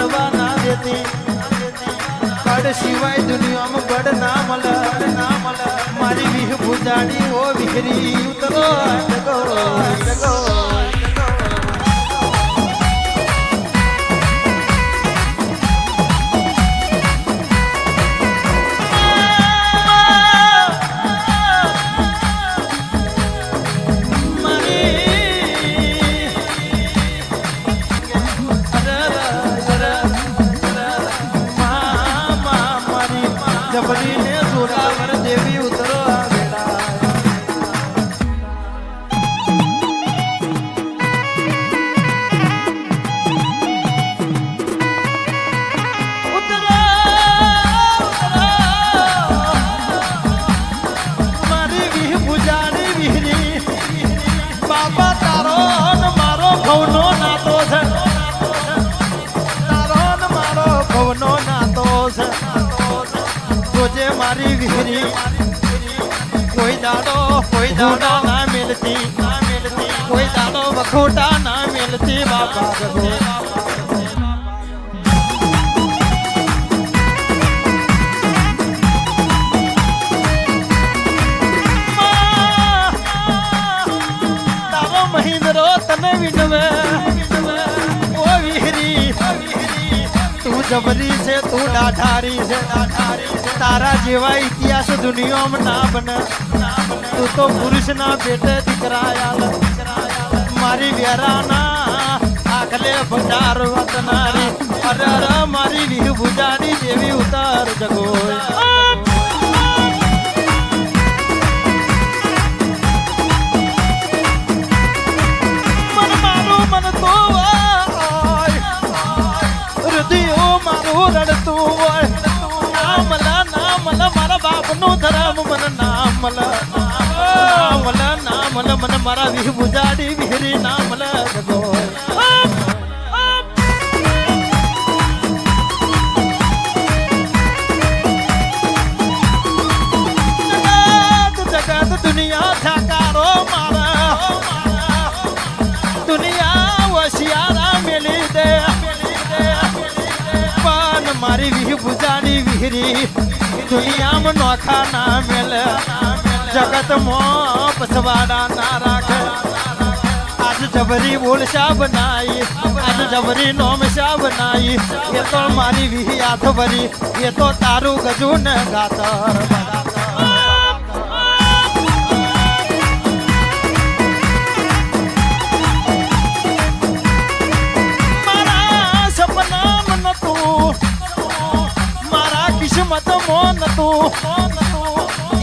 પડવા ના દેતી કડ સિવાય દુનિયામાં બડ ના મળે મારી વિહ ભુજાડી ઓ વિહરી ઉતરો જગો જગો જબરીને જોરાવર દેવી ઉતરો આવેલા ઉતરો મારી વિહ ભુજાની વિહરી બાપા તારો ને મારો ભવનો નાતો છે તારો ને મારો ભવનો નાતો છે જે મારી વિહરી કોઈ દાડો ના મિલતી કોઈ દાડો વખોટા ના મિલતી બાપા જગો તારો મહિન્દ્રો તને વિનવે ઓ વિહરી તું જબરી છે તું ડાઢારી છે તારા જેવા ઇતિહાસ દુનિયામાં ના બને તું તો પુરુષ ના પેટે દીકરાયા મારી વેરાના આખલે ભંડાર વતનારી અરે મારી વિહ ભુજાની દેવી ઉતાર જગો મન મારું મન તો હૃદયો મારું રડતું હોય મારા બાપ નું ધરમ મને નામલ મને મારા વિહ ભુજાડી વિહરી નામલ જગો જગત દુનિયા ઠાકારો મારા દુનિયા વશિયારા મેલી દે પણ મારી વિહ ભુજાડી વિહરી દુનિયામાં નોખા ના મેલ જગત માં પસવાડા ના રાખે આજ જબરી બોલશા બનાઈ આજ જબરી નોમશા બનાઈ એ તો મારી વિહી હાથ ભરી એ તો તારું ગજુ ને ગાતર મારા સપના મન તું મારા કિસ્મત મોન તું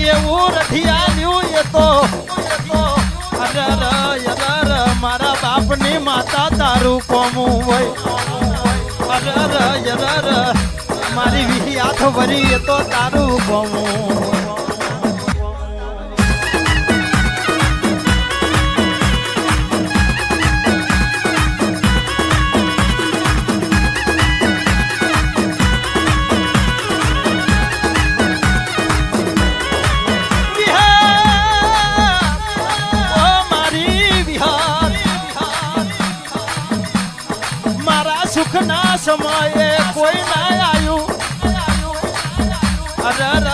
એવું રઠિયાલ્યું એ તો અરર મારા બાપની માતા તારું કોમું હોય અરર મારી વિહી હાથ ભરી એ તો તારું કોમું સુખના સમયે કોઈ ના આવ્યું અરર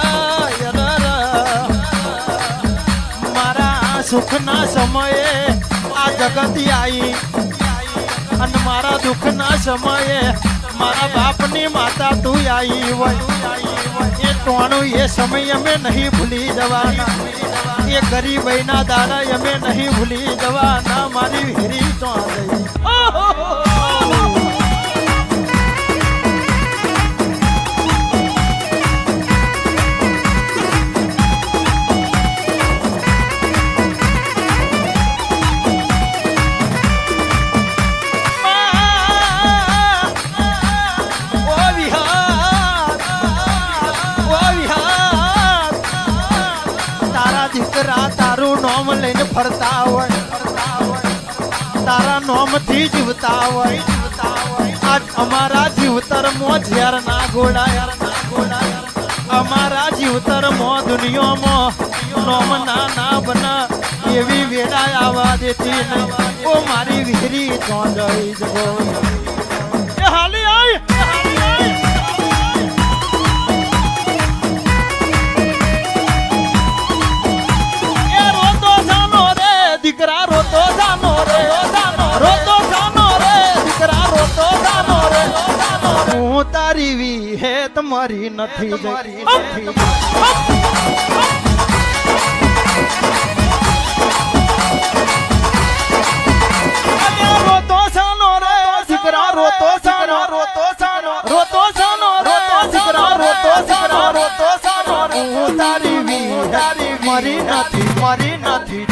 મારા સુખના સમયે આ જગત આવી અને મારા દુઃખના સમયે મારા બાપની માતા તું આવી હોય એ ટોણું એ સમય અમે નહીં ભૂલી જવાના એ ગરીબઈના દાડા અમે નહીં ભૂલી જવાના મારી વિહરી તો ગઈ દીકરા તારું નામ લઈને ફરતા હોય તારા નામ થી જીવતા હોય આજ અમારા જીવતર માં ઝેર ના ગોળાય અમારા જીવતર માં દુનિયામાં નામ ના બના એવી વેડા આવા દેતી નહીં ઓ મારી વીરી તો જઈ જગો હાલી આય તમારી નથી રોતો સાનો રે દીકરા રોતો સાનો હું તારી મારી નથી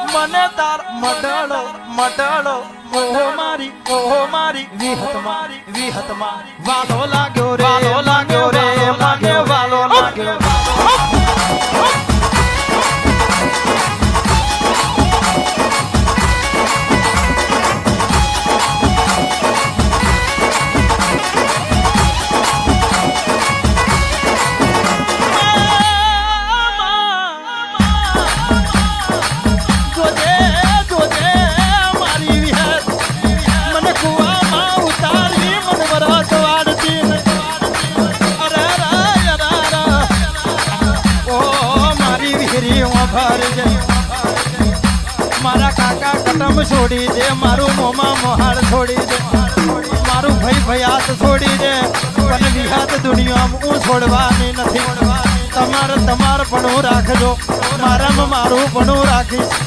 મને તાર મડળો ઓહો મારી વિહતમાં વાલો લાગ્યો રે મને વાલો લાગ્યો મારા કાકા કટમ છોડી દે મારું મોમા મોહાળ છોડી દે મારું ભાઈ ભયાત છોડી દે પણ વિહાત દુનિયામાં હું છોડવાની નથી તમારે પણ રાખજો મારામાં મારું પણ રાખીશ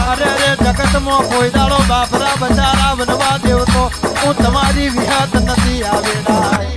અરે જગતમાં કોઈ દાડો બાપરા બચારા બનવા દેવ તો હું તમારી વિહાત નથી આવેલા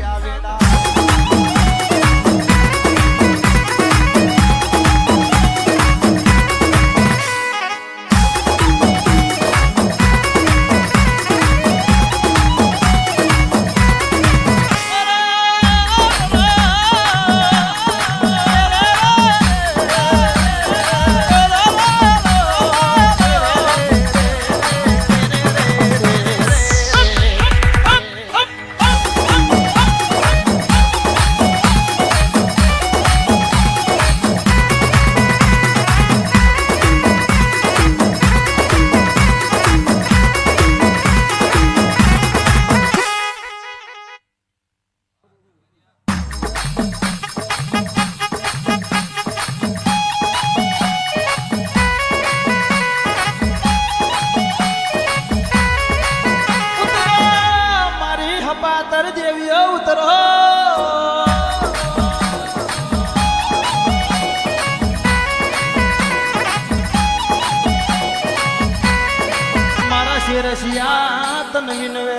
રશિયા તન વિનવે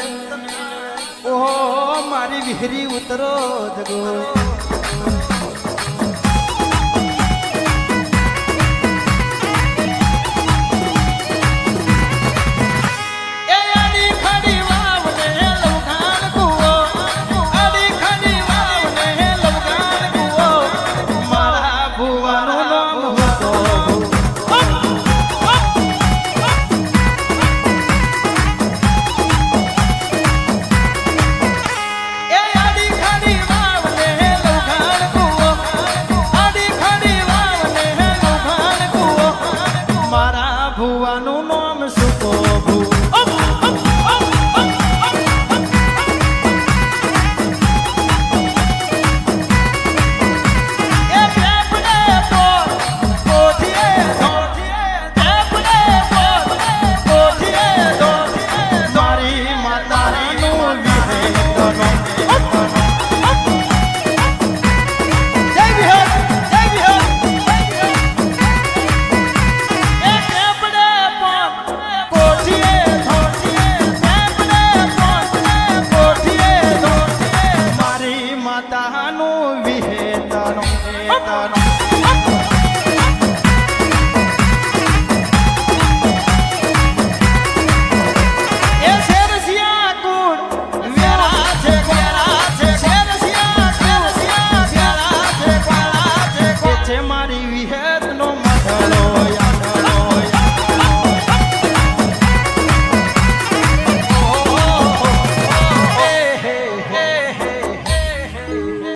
ઓહો મારી વિહરી ઉતરો જગો